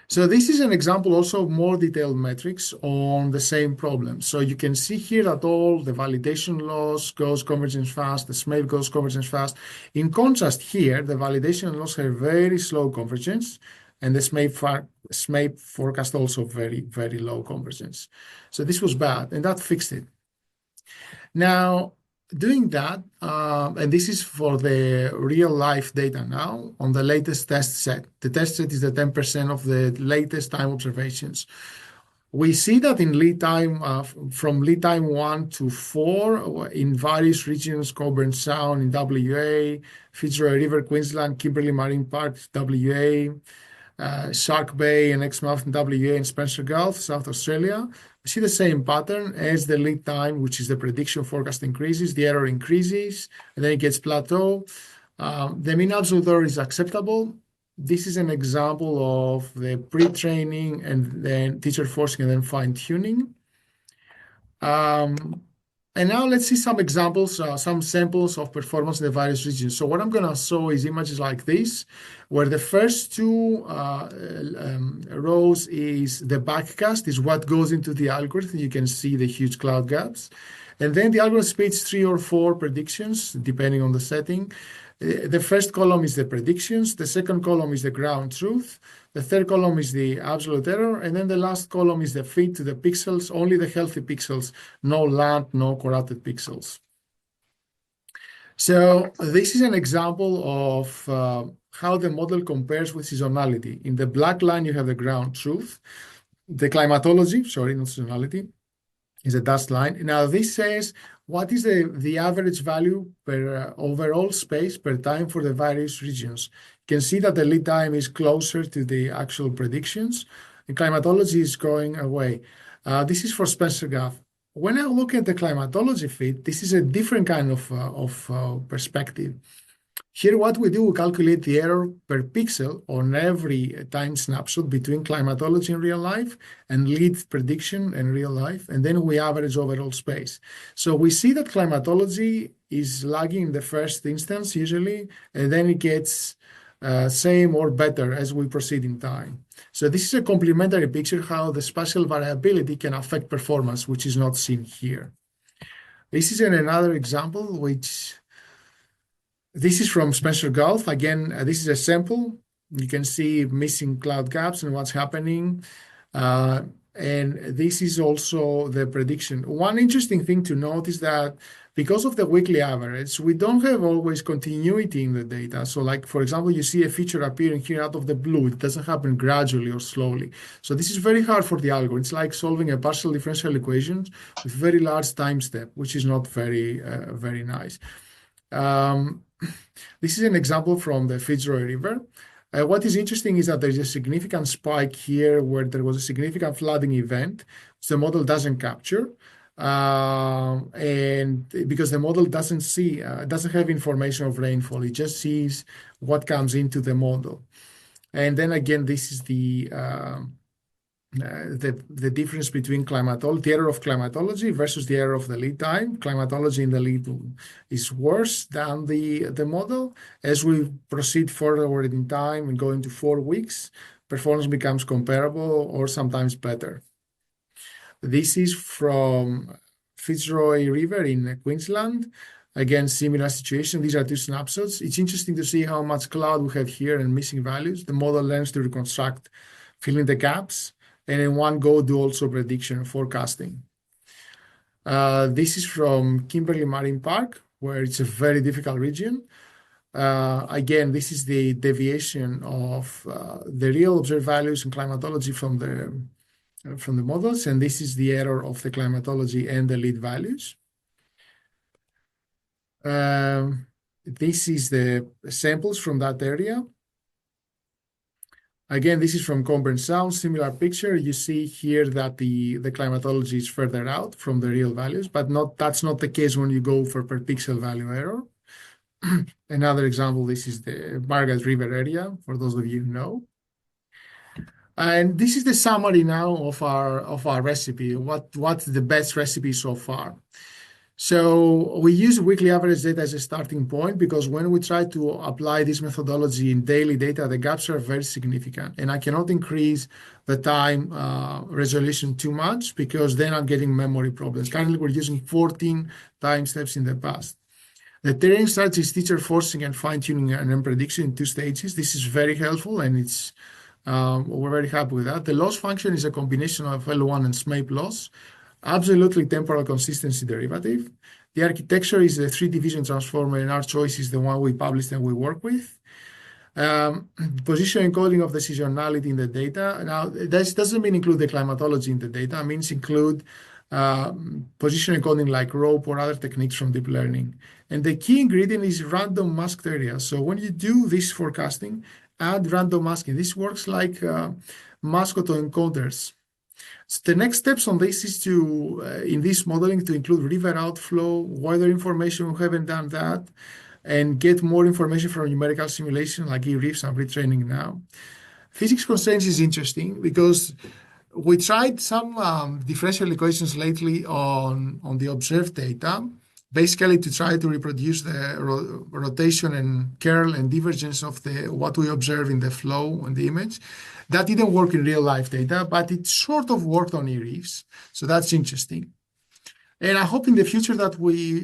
So this is an example also of more detailed metrics on the same problem. So you can see here that all the validation loss goes convergence fast, the SMAP goes convergence fast. In contrast here, the validation loss have very slow convergence, and the SMAP forecast also very, very low convergence. So this was bad, and that fixed it. Now, doing that, and this is for the real life data now on the latest test set. The test set is the 10% of the latest time observations. We see that in lead time, from lead time 1 to 4 in various regions, Cockburn Sound in WA, Fitzroy River, Queensland, Kimberley Marine Park, WA, Shark Bay and Exmouth in WA, and Spencer Gulf, South Australia. We see the same pattern. As the lead time, which is the prediction forecast, increases, the error increases, and then it gets plateau. The mean absolute error is acceptable. This is an example of the pre-training and then teacher forcing and then fine-tuning. And now let's see some examples, some samples of performance in the various regions. So what I'm going to show is images like this, where the first two rows is the backcast, is what goes into the algorithm. You can see the huge cloud gaps. And then the algorithm spits 3 or 4 predictions, depending on the setting. The first column is the predictions. The second column is the ground truth. The third column is the absolute error. And then the last column is the fit to the pixels, only the healthy pixels, no land, no corrupted pixels. So this is an example of how the model compares with seasonality. In the black line, you have the ground truth. The climatology, sorry, not seasonality, is a dashed line. Now this says what is the average value per overall space per time for the various regions. You can see that the lead time is closer to the actual predictions, and climatology is going away. This is for Spencer Gulf. When I look at the climatology fit, this is a different kind of perspective. Here, what we do, we calculate the error per pixel on every time snapshot between climatology in real life and lead prediction in real life, and then we average overall space. So we see that climatology is lagging in the first instance usually, and then it gets same or better as we proceed in time. So this is a complementary picture how the spatial variability can affect performance, which is not seen here. This is another example which this is from Spencer Gulf. Again, this is a sample. You can see missing cloud gaps and what's happening. And this is also the prediction. One interesting thing to note is that because of the weekly average, we don't have always continuity in the data. So like, for example, you see a feature appearing here out of the blue. It doesn't happen gradually or slowly. So this is very hard for the algorithm. It's like solving a partial differential equation with very large time step, which is not very, very nice. This is an example from the Fitzroy River. What is interesting is that there's a significant spike here where there was a significant flooding event, which the model doesn't capture. And because the model doesn't have information of rainfall, it just sees what comes into the model. And then again, this is the difference between the error of climatology versus the error of the lead time. Climatology in the lead is worse than the model. As we proceed forward in time and go into 4 weeks, performance becomes comparable or sometimes better. This is from Fitzroy River in Queensland. Again, similar situation. These are 2 snapshots. It's interesting to see how much cloud we have here and missing values. The model learns to reconstruct, filling the gaps, and in one go do also prediction and forecasting. This is from Kimberley Marine Park, where it's a very difficult region. Again, this is the deviation of the real observed values in climatology from the models, and this is the error of the climatology and the lead values. This is the samples from that area. Again, this is from Cockburn Sound, similar picture. You see here that the climatology is further out from the real values, but that's not the case when you go for per pixel value error. Another example, this is the Margaret River area, for those of you who know. And this is the summary now of our recipe. What's the best recipe so far? So we use weekly average data as a starting point because when we try to apply this methodology in daily data, the gaps are very significant. And I cannot increase the time resolution too much because then I'm getting memory problems. Currently, we're using 14 time steps in the past. The training strategy is teacher forcing and fine-tuning and then prediction in 2 stages. This is very helpful and we're very happy with that. The loss function is a combination of L1 and SMAPE loss. Absolutely temporal consistency derivative. The architecture is a 3-division transformer, and our choice is the one we published and we work with. Position encoding of the seasonality in the data. Now, this doesn't mean include the climatology in the data. It means include position encoding like rope or other techniques from deep learning. And the key ingredient is random masked areas. So when you do this forecasting, add random masking. This works like mask autoencoders. So the next steps on this is to, in this modeling, to include river outflow, weather information. We haven't done that, and get more information from numerical simulation like e-reefs. I'm retraining now. Physics constraints is interesting because we tried some differential equations lately on the observed data, basically to try to reproduce the rotation and curl and divergence of what we observe in the flow and the image. That didn't work in real life data, but it sort of worked on e-reefs. So that's interesting. And I hope in the future that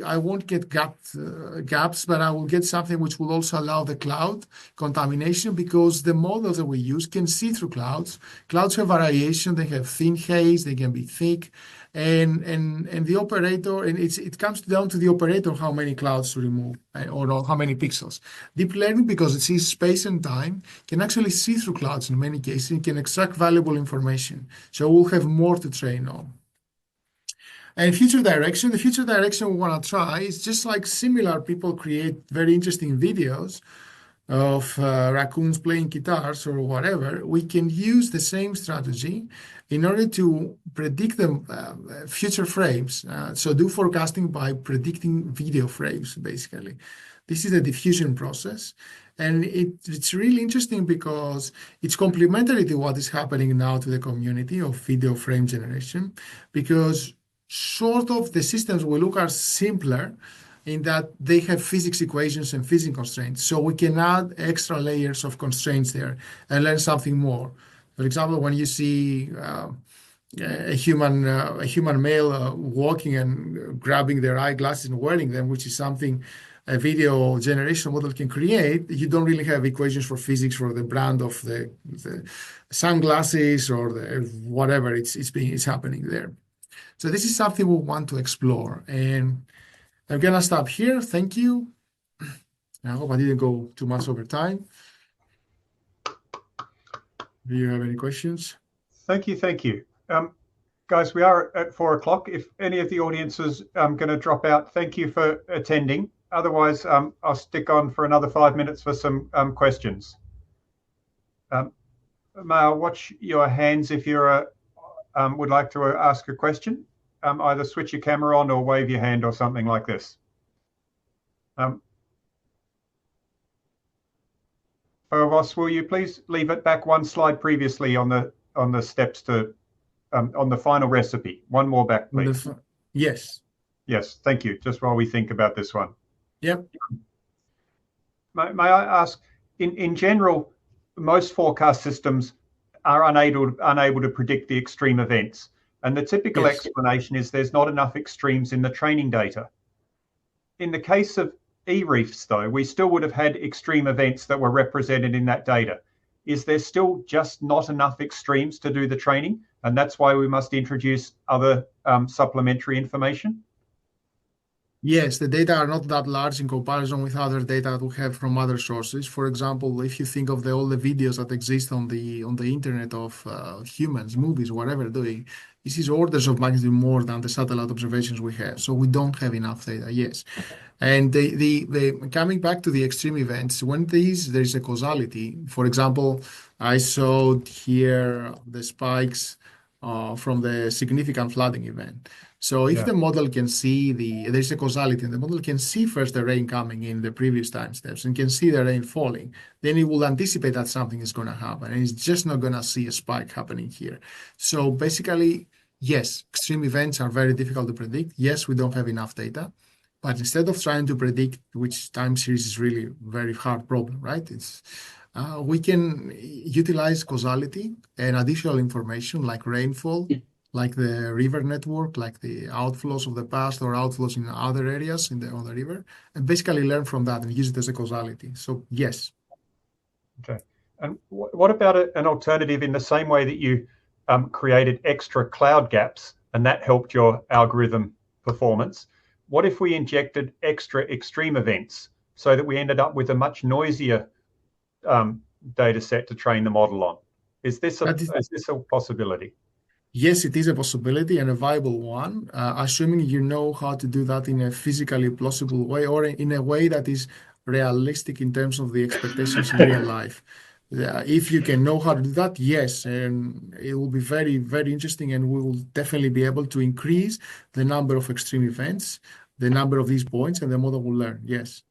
I won't get gaps, but I will get something which will also allow the cloud contamination, because the models that we use can see through clouds. Clouds have variation. They have thin haze. They can be thick. And the operator, and it comes down to the operator how many clouds to remove or how many pixels. Deep learning, because it sees space and time, can actually see through clouds in many cases. It can extract valuable information. So we'll have more to train on. And the future direction we want to try is just like similar people create very interesting videos of raccoons playing guitars or whatever. We can use the same strategy in order to predict the future frames. So do forecasting by predicting video frames, basically. This is the diffusion process. And it's really interesting because it's complementary to what is happening now to the community of video frame generation, because sort of the systems we look are simpler in that they have physics equations and physics constraints. So we can add extra layers of constraints there and learn something more. For example, when you see a human male walking and grabbing their eyeglasses and wearing them, which is something a video generation model can create, you don't really have equations for physics for the brand of the sunglasses or the whatever it's happening there. So this is something we want to explore. And I'm going to stop here. Thank you. I hope I didn't go too much over time. Do you have any questions? Thank you. Guys, we are at 4 o'clock. If any of the audience is going to drop out, thank you for attending. Otherwise, I'll stick on for another 5 minutes for some questions. May I watch your hands if you're would like to ask a question? Either switch your camera on or wave your hand or something like this. Foivos, will you please leave it back one slide previously on the steps to on the final recipe? One more back, please. Yes. Yes, thank you. Just while we think about this one. Yep. May I ask, in general, most forecast systems are unable to predict the extreme events. And the typical explanation is there's not enough extremes in the training data. In the case of e-reefs, though, we still would have had extreme events that were represented in that data. Is there still just not enough extremes to do the training? And that's why we must introduce other supplementary information? Yes, the data are not that large in comparison with other data that we have from other sources. For example, if you think of all the videos that exist on the internet of humans, movies, whatever doing, this is orders of magnitude more than the satellite observations we have. So we don't have enough data, yes. And the coming back to the extreme events, when there is a causality. For example, I saw here the spikes from the significant flooding event. So if the model can see there's a causality, and the model can see first the rain coming in the previous time steps and can see the rain falling, then it will anticipate that something is going to happen, and it's just not going to see a spike happening here. So basically, yes, extreme events are very difficult to predict. Yes, we don't have enough data, but instead of trying to predict which time series is really very hard problem, right? We can utilize causality and additional information like rainfall, like the river network, like the outflows of the past or outflows in other areas on the river, and basically learn from that and use it as a causality. So yes. Okay. And what about an alternative in the same way that you created extra cloud gaps and that helped your algorithm performance? what if we injected extra extreme events so that we ended up with a much noisier data set to train the model on? Is this a possibility? Yes, it is a possibility and a viable one, assuming you know how to do that in a physically plausible way or in a way that is realistic in terms of the expectations in real life. If you can know how to do that, yes, and it will be very, very interesting, and we will definitely be able to increase the number of extreme events, the number of these points, and the model will learn. Yes.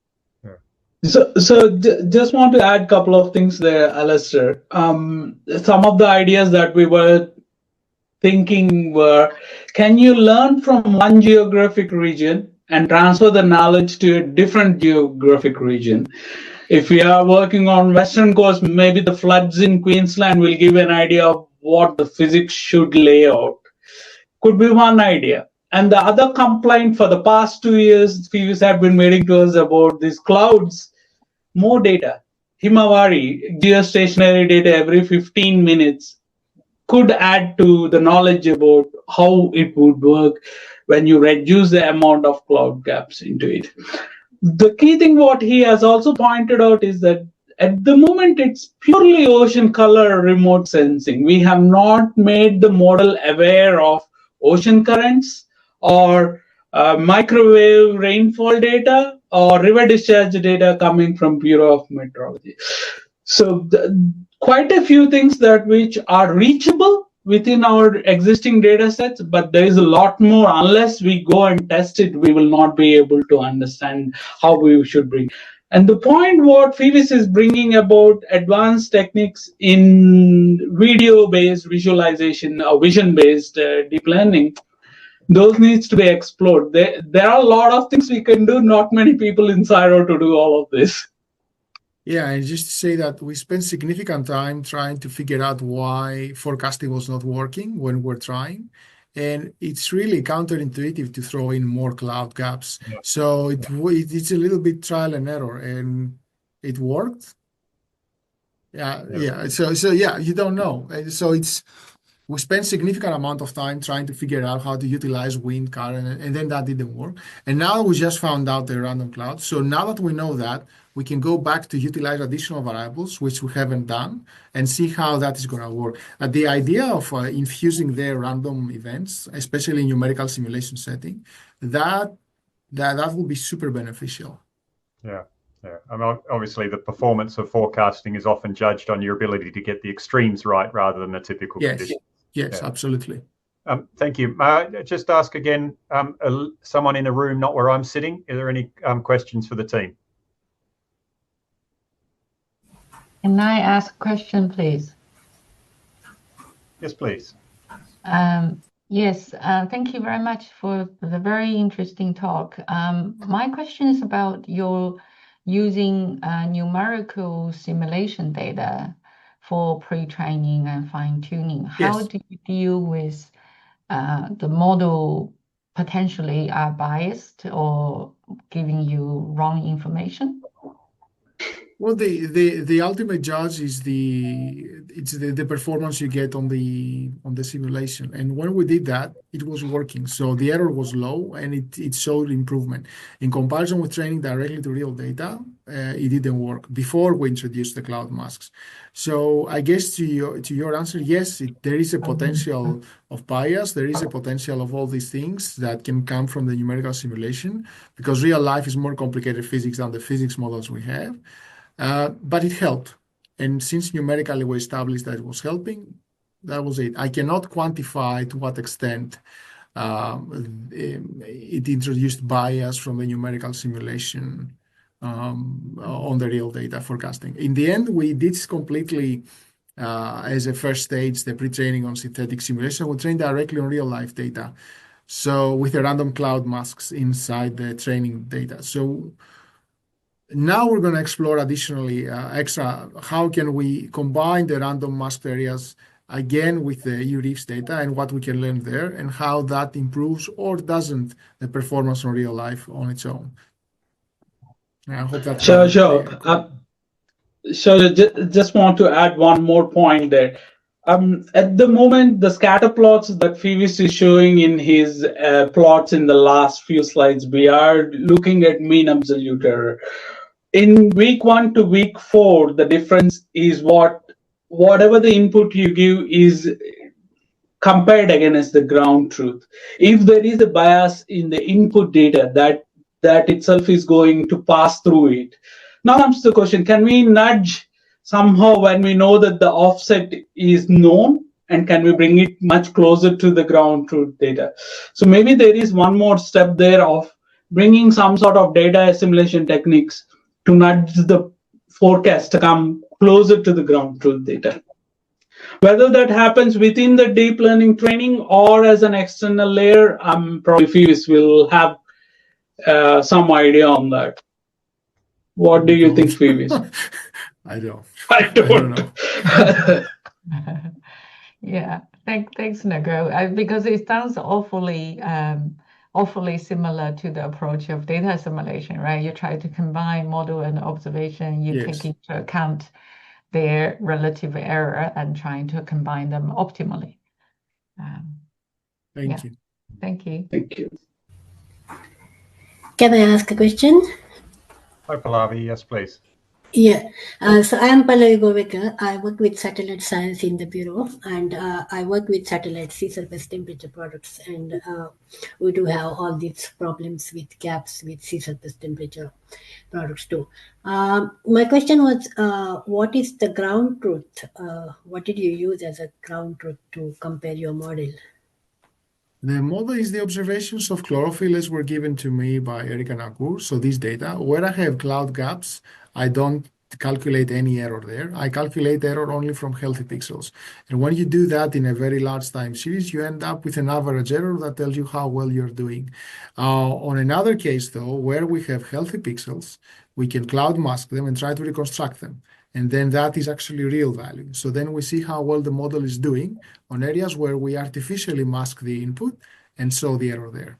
So just want to add a couple of things there, Alistair. Some of the ideas that we were thinking were, can you learn from one geographic region and transfer the knowledge to a different geographic region? If we are working on Western Coast, maybe the floods in Queensland will give an idea of what the physics should lay out. Could be one idea. And the other complaint for the past 2 years, Foivos have been waiting to us about these clouds, more data. Himawari, geostationary data every 15 minutes could add to the knowledge about how it would work when you reduce the amount of cloud gaps into it. The key thing what he has also pointed out is that at the moment it's purely ocean color remote sensing. We have not made the model aware of ocean currents or microwave rainfall data or river discharge data coming from Bureau of Meteorology. So quite a few things that which are reachable within our existing data sets, but there is a lot more. Unless we go and test it, we will not be able to understand how we should bring. And the point what Foivos is bringing about advanced techniques in video-based visualization or vision-based deep learning, those needs to be explored. There are a lot of things we can do, not many people in CSIRO to do all of this. Yeah, and just to say that we spent significant time trying to figure out why forecasting was not working when we're trying. And it's really counterintuitive to throw in more cloud gaps. Yeah. So it's a little bit trial and error, and it worked. Yeah. So yeah, you don't know. So we spent significant amount of time trying to figure out how to utilize wind, current, and then that didn't work. And now we just found out the random cloud. So now that we know that, we can go back to utilize additional variables, which we haven't done, and see how that is going to work. The idea of infusing their random events, especially in numerical simulation setting, that will be super beneficial. Yeah. I mean, obviously, the performance of forecasting is often judged on your ability to get the extremes right rather than the typical conditions. Yes, absolutely. Thank you. May I just ask again, someone in the room, not where I'm sitting, are there any questions for the team? Can I ask a question, please? Yes, please. Yes, thank you very much for the very interesting talk. My question is about your using numerical simulation data for pre-training and fine-tuning. How do you deal with the model potentially are biased or giving you wrong information? Well, the ultimate judge is the performance you get on the simulation. And when we did that, it was working. So the error was low and it showed improvement. In comparison with training directly to real data, it didn't work before we introduced the cloud masks. So I guess to your answer, yes, there is a potential of bias. There is a potential of all these things that can come from the numerical simulation, because real life is more complicated physics than the physics models we have. But it helped. And since numerically we established that it was helping, that was it. I cannot quantify to what extent it introduced bias from the numerical simulation on the real data forecasting. In the end, we did completely, as a first stage, the pre-training on synthetic simulation. We trained directly on real life data. So with the random cloud masks inside the training data. So now we're going to explore additionally how can we combine the random masked areas again with the EURIFS data and what we can learn there, and how that improves or doesn't the performance on real life on its own. I hope that's sure. So just want to add one more point there. At the moment, the scatter plots that Foivos is showing in his plots in the last few slides, we are looking at mean absolute error. In week 1 to week 4, the difference is whatever the input you give is compared against the ground truth. If there is a bias in the input data, that itself is going to pass through it. Now comes the question, can we nudge somehow when we know that the offset is known, and can we bring it much closer to the ground truth data? So maybe there is one more step there of bringing some sort of data assimilation techniques to nudge the forecast to come closer to the ground truth data. Whether that happens within the deep learning training or as an external layer, probably Foivos will have some idea on that. What do you think, Foivos? I don't. I don't know. Yeah, thanks, Nagur. Because it sounds awfully similar to the approach of data assimilation, right? You try to combine model and observation. You take into account their relative error and trying to combine them optimally. Thank you. Thank you. Thank you. Can I ask a question? Hi, Pallavi. Yes, please. Yeah, so I am Pallavi Govekar. I work with satellite science in the bureau, and I work with satellite sea surface temperature products, and we do have all these problems with gaps with sea surface temperature products too. My question was, what is the ground truth? What did you use as a ground truth to compare your model? The model is the observations of chlorophyll as were given to me by Eric and Nagur. So this data, where I have cloud gaps, I don't calculate any error there. I calculate error only from healthy pixels. And when you do that in a very large time series, you end up with an average error that tells you how well you're doing. On another case, though, where we have healthy pixels, we can cloud mask them and try to reconstruct them. And then that is actually real value. So then we see how well the model is doing on areas where we artificially mask the input and show the error there.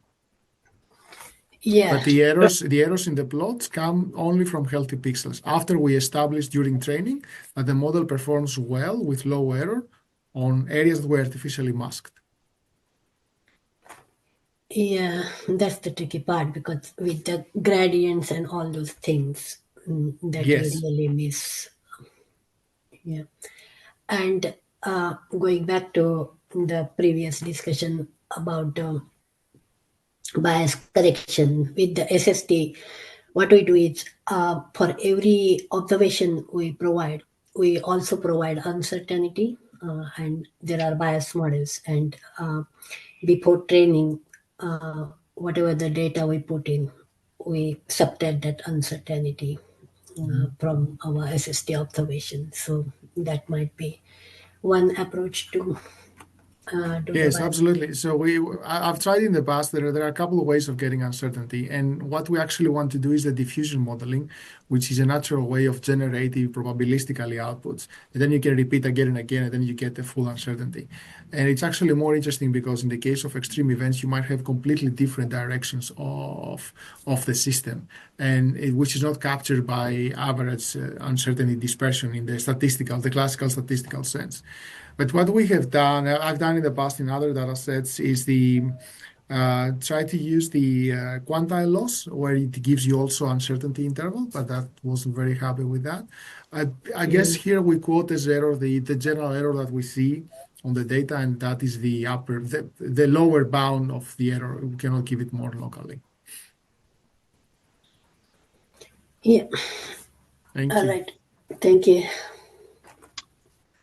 Yeah. But the errors in the plots come only from healthy pixels. After we establish during training that the model performs well with low error on areas that were artificially masked. Yeah, that's the tricky part, because with the gradients and all those things that you really miss. Yeah. And going back to the previous discussion about bias correction with the SST, what we do is for every observation we provide, we also provide uncertainty, and there are bias models. And before training, whatever the data we put in, we subtract that uncertainty from our SST observation. So that might be one approach to Yes, absolutely. So I've tried in the past. There are a couple of ways of getting uncertainty, and what we actually want to do is the diffusion modeling, which is a natural way of generating probabilistically outputs, and then you can repeat again and again, and then you get the full uncertainty. And it's actually more interesting because in the case of extreme events, you might have completely different directions of the system, and which is not captured by average uncertainty dispersion in the classical statistical sense. But what we have done, I've done in the past in other data sets, is try to use the quantile loss, where it gives you also uncertainty interval, but that wasn't very happy with that. I guess here we quote as error the general error that we see on the data, and that is the lower bound of the error. We cannot give it more locally. Yeah. Thank you. All right. Thank you.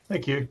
Thank you.